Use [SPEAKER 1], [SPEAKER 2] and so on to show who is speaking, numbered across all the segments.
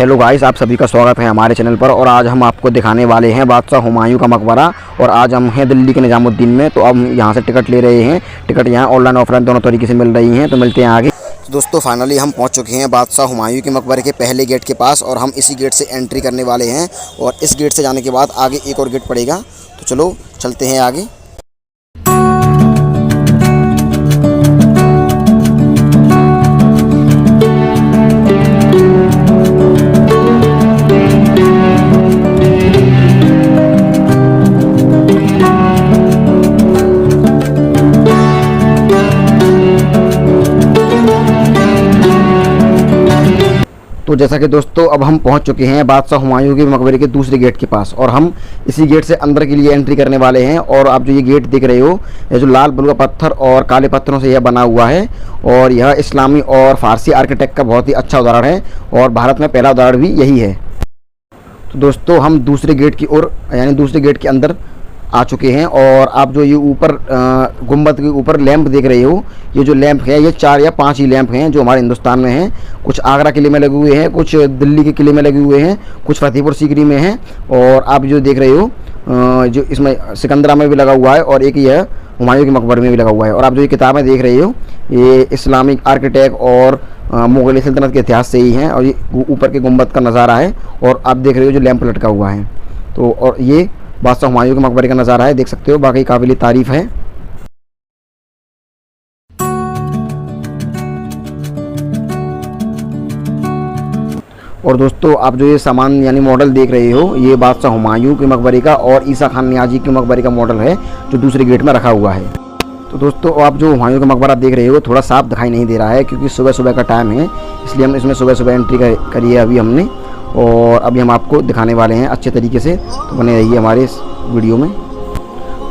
[SPEAKER 1] Hello guys, आप सभी का स्वागत है हमारे चैनल पर। और आज हम आपको दिखाने वाले हैं बादशाह हुमायूं का मकबरा। और आज हम हैं दिल्ली के निजामुद्दीन में। तो अब यहाँ से टिकट ले रहे हैं। टिकट यहाँ ऑनलाइन ऑफलाइन दोनों तरीके से मिल रही हैं। तो मिलते हैं आगे। तो दोस्तों फाइनली हम पहुँच चुके हैं बादशाह हुमायूं के मकबरे के पहले गेट के पास। और हम इसी गेट से एंट्री करने वाले हैं। और इस गेट से जाने के बाद आगे एक और गेट पड़ेगा। तो चलो चलते हैं आगे। तो जैसा कि दोस्तों अब हम पहुंच चुके हैं बादशाह हुमायूं के मकबरे के दूसरे गेट के पास। और हम इसी गेट से अंदर के लिए एंट्री करने वाले हैं। और आप जो ये गेट देख रहे हो, ये जो लाल बलुआ पत्थर और काले पत्थरों से यह बना हुआ है। और यह इस्लामी और फारसी आर्किटेक्ट का बहुत ही अच्छा उदाहरण है। और भारत में पहला उदाहरण भी यही है। तो दोस्तों हम दूसरे गेट की ओर यानी दूसरे गेट के अंदर आ चुके हैं। और आप जो ये ऊपर गुंबद के ऊपर लैंप देख रहे हो, ये जो लैंप है ये 4 या 5 ही लैंप हैं जो हमारे हिंदुस्तान में हैं। कुछ आगरा किले में लगे हुए हैं, कुछ दिल्ली के किले में लगे हुए हैं, कुछ फतेहपुर सीकरी में हैं। और आप जो देख रहे हो जो इसमें सिकंदरा में भी लगा हुआ है और एक यह हुमायूं के मकबरे में भी लगा हुआ है। और आप जो ये किताबें देख रहे हो, ये इस्लामिक आर्किटेक्ट और मुगल सल्तनत के इतिहास से ही हैं। और ये ऊपर के गुंबद का नज़ारा है। और आप देख रहे हो जो लैंप लटका हुआ है। तो और ये बादशाह हुमायूं के मकबरे का नज़ारा है, देख सकते हो। बाकी काबिल तारीफ़ है। और दोस्तों आप जो ये सामान यानी मॉडल देख रहे हो, ये बादशाह हुमायूं के मकबरे का और ईसा खान नियाज़ी के मकबरे का मॉडल है जो दूसरे गेट में रखा हुआ है। तो दोस्तों आप जो हुमायूं का मकबरा देख रहे हो थोड़ा साफ दिखाई नहीं दे रहा है, क्योंकि सुबह सुबह का टाइम है, इसलिए हम इसमें सुबह सुबह एंट्री करी है अभी हमने। और अभी हम आपको दिखाने वाले हैं अच्छे तरीके से। तो बने रहिए हमारे इस वीडियो में।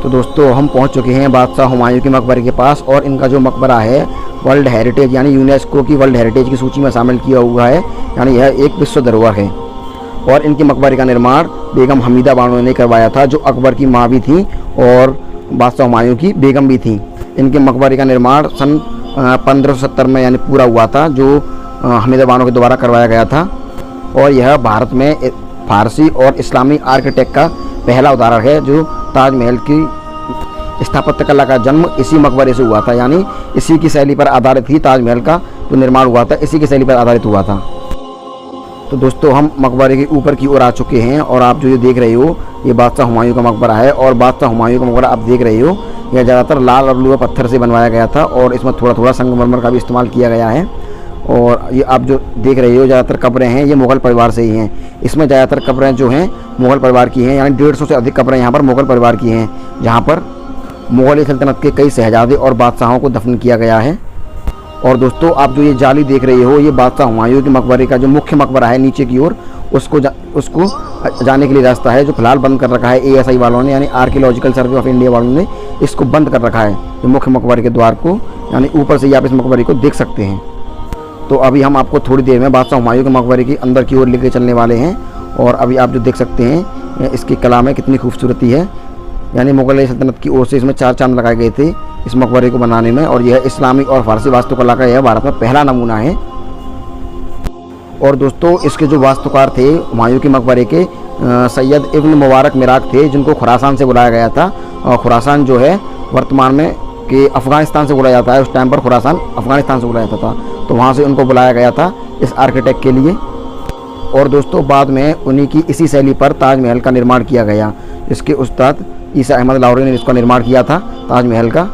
[SPEAKER 1] तो दोस्तों हम पहुंच चुके हैं बादशाह हुमायूं के मकबरे के पास। और इनका जो मकबरा है वर्ल्ड हेरिटेज यानी यूनेस्को की वर्ल्ड हेरिटेज की सूची में शामिल किया हुआ है, यानी यह एक विश्व धरोहर है। और इनके मकबरे का निर्माण बेगम हमीदा बानो ने करवाया था, जो अकबर की माँ भी थी और बादशाह हुमायूं की बेगम भी थी। इनके मकबरे का निर्माण सन 1570 में यानी पूरा हुआ था, जो हमीदा बानो के द्वारा करवाया गया था। और यह भारत में फारसी और इस्लामी आर्किटेक्ट का पहला उदाहरण है, जो ताजमहल की स्थापत्य कला का जन्म इसी मकबरे से हुआ था। यानी इसी की शैली पर आधारित ही ताजमहल का जो निर्माण हुआ था, इसी की शैली पर आधारित हुआ था। तो दोस्तों हम मकबरे के ऊपर की ओर आ चुके हैं। और आप जो ये देख रहे हो, ये बादशाह हुमायूं का मकबरा है। और बादशाह हुमायूं का मकबरा आप देख रहे हो, यह ज़्यादातर लाल और बलुआ पत्थर से बनवाया गया था। और इसमें थोड़ा थोड़ा संगमरमर का भी इस्तेमाल किया गया है। और ये आप जो देख रहे हो ज़्यादातर कब्रें हैं, ये मुग़ल परिवार से ही हैं। इसमें ज़्यादातर कब्रें जो हैं मुग़ल परिवार की हैं, यानी 150 से अधिक कब्रें यहाँ पर मुग़ल परिवार की हैं, जहाँ पर मुग़ल सल्तनत के कई शहजादे और बादशाहों को दफन किया गया है। और दोस्तों आप जो ये जाली देख रहे हो, ये बादशाह हुमायूं के मकबरे का जो मुख्य मकबरा है नीचे की ओर, उसको जाने के लिए रास्ता है, जो फिलहाल बंद कर रखा है ASI वालों ने, यानी आर्कियोलॉजिकल सर्वे ऑफ इंडिया वालों ने इसको बंद कर रखा है, जो मुख्य मकबरे के द्वार को। यानी ऊपर से ही आप इस मकबरे को देख सकते हैं। तो अभी हम आपको थोड़ी देर में बादशाह हुमायूं के मकबरे की अंदर की ओर लेके चलने वाले हैं। और अभी आप जो देख सकते हैं इसकी कला में कितनी खूबसूरती है। यानी मुग़ल सल्तनत की ओर से इसमें 4 चांद लगाए गए थे इस मकबरे को बनाने में। और यह इस्लामी और फारसी वास्तुकला का यह भारत में पहला नमूना है। और दोस्तों इसके जो वास्तुकार थे हुमायूं के मकबरे के, सैयद इब्न मुबारक मिराक थे, जिनको खुरासान से बुलाया गया था। और खुरासान जो है वर्तमान में कि अफ़गानिस्तान से बुलाया जाता है, उस टाइम पर खुरासान अफ़गानिस्तान से बुलाया जाता था। तो वहाँ से उनको बुलाया गया था इस आर्किटेक्ट के लिए। और दोस्तों बाद में उन्हीं की इसी शैली पर ताजमहल का निर्माण किया गया। इसके उस्ताद ईसा अहमद लाहौरी ने इसका निर्माण किया था ताजमहल का।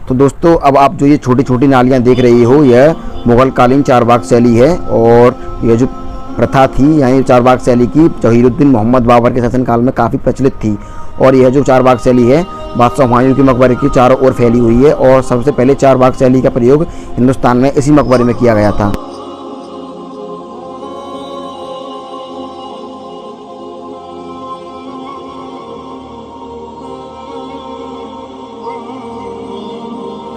[SPEAKER 1] तो दोस्तों अब आप जो ये छोटी छोटी नालियाँ देख रही हो, यह मुग़ल कालीन चारबाग शैली है। और यह जो प्रथा थी यानी चारबाग शैली की, जहीरुद्दीन मोहम्मद बाबर के शासनकाल में काफ़ी प्रचलित थी। और यह जो चारबाग शैली है बादशाह हुमायूं के मकबरे की चारों ओर फैली हुई है। और सबसे पहले चारबाग शैली का प्रयोग हिंदुस्तान में इसी मकबरे में किया गया था।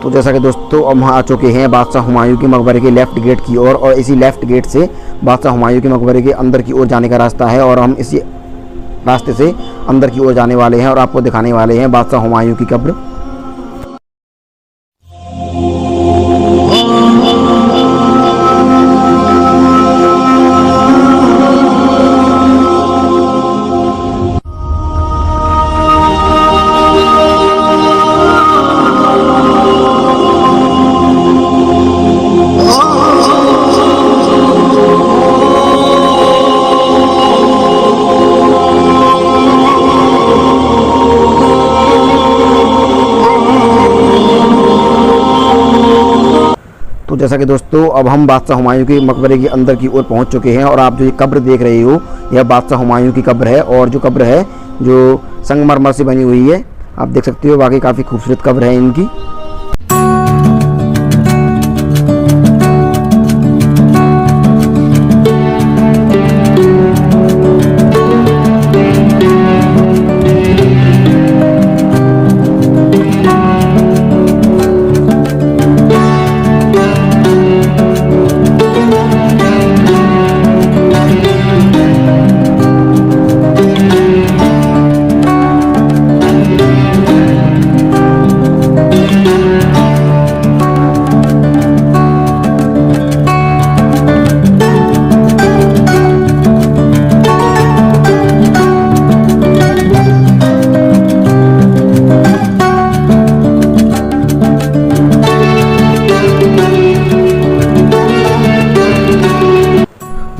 [SPEAKER 1] तो जैसा कि दोस्तों अब हम आ चुके हैं बादशाह हुमायूं के मकबरे के लेफ़्ट गेट की ओर, और इसी लेफ़्ट गेट से बादशाह हुमायूं के मकबरे के अंदर की ओर जाने का रास्ता है, और हम इसी रास्ते से अंदर की ओर जाने वाले हैं और आपको दिखाने वाले हैं बादशाह हुमायूं की कब्र। तो जैसा कि दोस्तों अब हम बादशाह हुमायूं के मकबरे के अंदर की ओर पहुंच चुके हैं, और आप जो ये कब्र देख रहे हो यह बादशाह हुमायूं की कब्र है, और जो कब्र है जो संगमरमर से बनी हुई है, आप देख सकते हो। वाकई काफ़ी खूबसूरत कब्र है इनकी।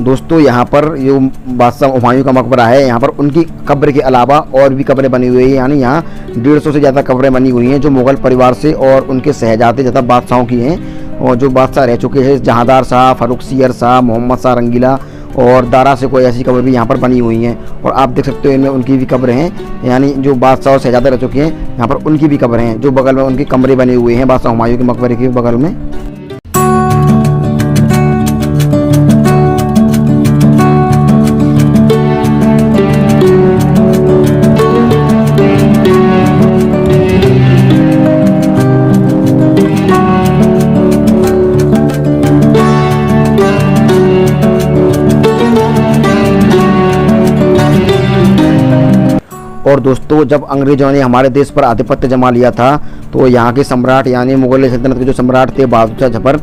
[SPEAKER 1] दोस्तों यहाँ पर जो बादशाह हुमायूं का मकबरा है, यहाँ पर उनकी कब्र के अलावा और भी कब्रें बनी हुई हैं, यानी यहाँ 150 से ज़्यादा कब्रें बनी हुई हैं जो मुग़ल परिवार से और उनके शहजादे तथा बादशाहों की हैं, और जो बादशाह रह चुके हैं जहांदार शाह, फ़र्रुख सियर शाह, मोहम्मद शाह रंगीला और दारा से कोई ऐसी कब्र भी यहाँ पर बनी हुई हैं। और आप देख सकते हो इनमें उनकी भी कब्रें हैं, यानी जो बादशाह और शहजादे रह चुके हैं यहाँ पर उनकी भी कब्रें हैं, जो बगल में उनके कमरे बने हुए हैं बादशाह हुमायूं के मकबरे के बगल में। और दोस्तों जब अंग्रेज़ों ने हमारे देश पर आधिपत्य जमा लिया था, तो यहाँ के सम्राट यानी मुगल सल्तनत के जो सम्राट थे बहादुर शाह जफर,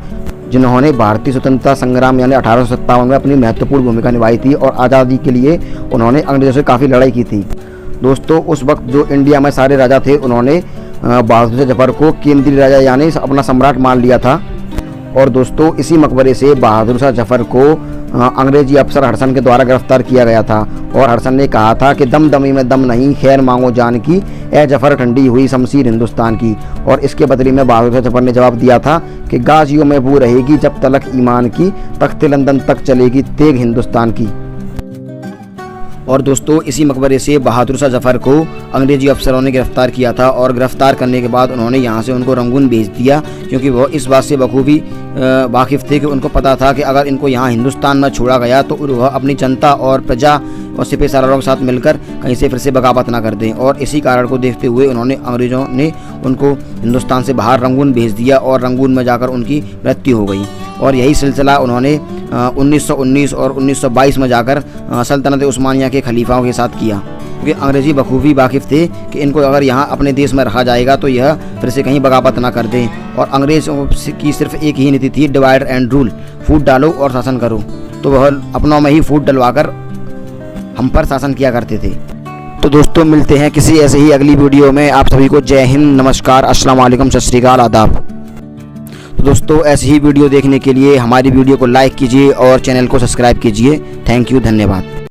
[SPEAKER 1] जिन्होंने भारतीय स्वतंत्रता संग्राम यानी 1857 में अपनी महत्वपूर्ण भूमिका निभाई थी, और आज़ादी के लिए उन्होंने अंग्रेज़ों से काफ़ी लड़ाई की थी। दोस्तों उस वक्त जो इंडिया में सारे राजा थे उन्होंने बहादुर शाह जफर को केंद्रीय राजा यानी अपना सम्राट मान लिया था। और दोस्तों इसी मकबरे से बहादुर शाह जफर को अंग्रेजी अफसर हडसन के द्वारा गिरफ्तार किया गया था, और हडसन ने कहा था कि दमदमी में दम नहीं, खैर मांगो जान की, ए जफर ठंडी हुई शमशीर हिंदुस्तान की। और इसके बदले में बहादुर शाह जफर ने जवाब दिया था कि गाजियों में वो रहेगी जब तलक ईमान की, तख्ते लंदन तक चलेगी तेग हिंदुस्तान की। और दोस्तों इसी मकबरे से बहादुर शाह जफर को अंग्रेजी अफसरों ने गिरफ्तार किया था, और गिरफ्तार करने के बाद उन्होंने यहाँ से उनको रंगून भेज दिया, क्योंकि वो इस बात से बखूबी वाकिफ़ थे कि उनको पता था कि अगर इनको यहाँ हिंदुस्तान में छोड़ा गया तो वह अपनी जनता और प्रजा और सिपह सालारों के साथ मिलकर कहीं से फिर से बगावत ना कर दें। और इसी कारण को देखते हुए उन्होंने अंग्रेज़ों ने उनको हिंदुस्तान से बाहर रंगून भेज दिया, और रंगून में जाकर उनकी मृत्यु हो गई। और यही सिलसिला उन्होंने 1919 और 1922 में जाकर सल्तनत उस्मानिया के खलीफाओं के साथ किया, क्योंकि अंग्रेज़ी बखूबी वाकिफ़ थे कि इनको अगर यहाँ अपने देश में रखा जाएगा तो यह फिर से कहीं बगावत ना कर दें। और अंग्रेज़ों की सिर्फ एक ही नीति थी, डिवाइड एंड रूल, फूट डालो और शासन करो। तो वह अपनों में ही फूट डलवाकर हम पर शासन किया करते थे। तो दोस्तों मिलते हैं किसी ऐसे ही अगली वीडियो में। आप सभी को जय हिंद, नमस्कार, अस्सलाम वालेकुम, सत श्री अकाल, आदाब। तो दोस्तों ऐसी ही वीडियो देखने के लिए हमारी वीडियो को लाइक कीजिए और चैनल को सब्सक्राइब कीजिए। थैंक यू, धन्यवाद।